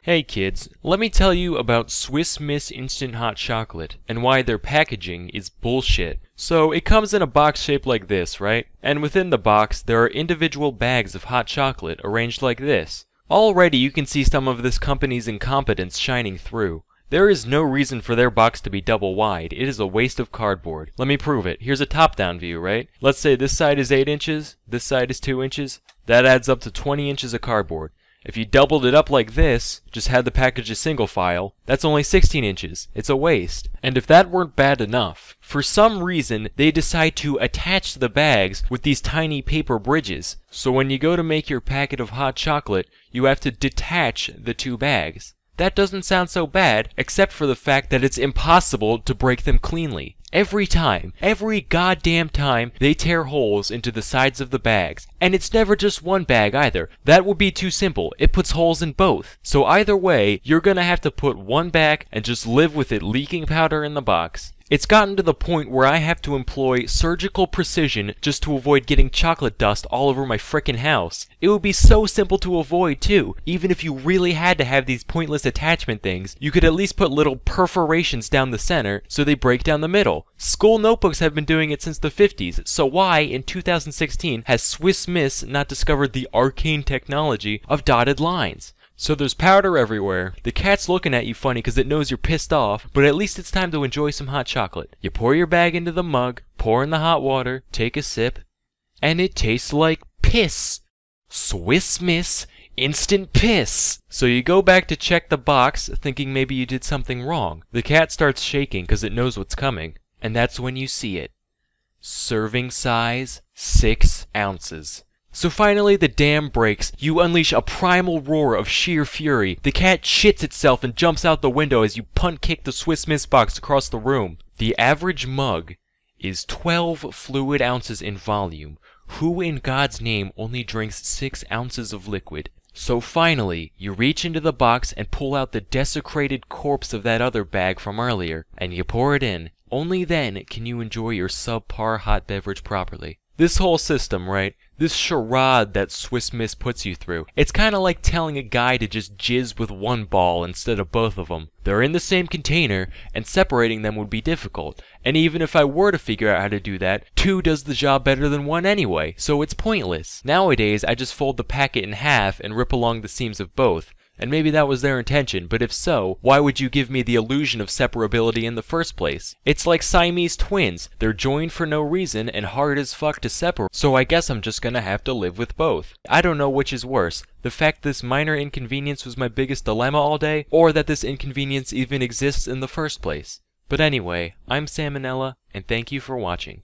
Hey kids, let me tell you about Swiss Miss Instant Hot Chocolate and why their packaging is bullshit. So it comes in a box shaped like this, right? And within the box there are individual bags of hot chocolate arranged like this. Already you can see some of this company's incompetence shining through. There is no reason for their box to be double wide. It is a waste of cardboard. Let me prove it. Here's a top-down view, right? Let's say this side is 8 inches, this side is 2 inches. That adds up to 20 inches of cardboard. If you doubled it up like this, just had the package a single file, that's only 16 inches. It's a waste. And if that weren't bad enough, for some reason they decide to attach the bags with these tiny paper bridges. So when you go to make your packet of hot chocolate, you have to detach the two bags. That doesn't sound so bad, except for the fact that it's impossible to break them cleanly. Every goddamn time, they tear holes into the sides of the bags. And it's never just one bag either. That would be too simple. It puts holes in both. So either way, you're gonna have to put one back and just live with it leaking powder in the box. It's gotten to the point where I have to employ surgical precision just to avoid getting chocolate dust all over my frickin' house. It would be so simple to avoid too. Even if you really had to have these pointless attachment things, you could at least put little perforations down the center so they break down the middle. School notebooks have been doing it since the 50s, so why in 2016 has Swiss Miss not discovered the arcane technology of dotted lines? So there's powder everywhere, the cat's looking at you funny because it knows you're pissed off, but at least it's time to enjoy some hot chocolate. You pour your bag into the mug, pour in the hot water, take a sip, and it tastes like piss. Swiss Miss Instant Piss. So you go back to check the box, thinking maybe you did something wrong. The cat starts shaking because it knows what's coming, and that's when you see it. Serving size, 6 ounces. So finally the dam breaks, you unleash a primal roar of sheer fury. The cat shits itself and jumps out the window as you punt kick the Swiss Miss box across the room. The average mug is 12 fluid ounces in volume. Who in God's name only drinks 6 ounces of liquid? So finally, you reach into the box and pull out the desecrated corpse of that other bag from earlier, and you pour it in. Only then can you enjoy your subpar hot beverage properly. This whole system, right? This charade that Swiss Miss puts you through. It's kind of like telling a guy to just jizz with one ball instead of both of them. They're in the same container, and separating them would be difficult. And even if I were to figure out how to do that, 2 does the job better than 1 anyway, so it's pointless. Nowadays, I just fold the packet in half and rip along the seams of both. And maybe that was their intention, but if so, why would you give me the illusion of separability in the first place? It's like Siamese twins. They're joined for no reason and hard as fuck to separate, so I guess I'm just gonna have to live with both. I don't know which is worse, the fact this minor inconvenience was my biggest dilemma all day, or that this inconvenience even exists in the first place. But anyway, I'm Salmonella, and thank you for watching.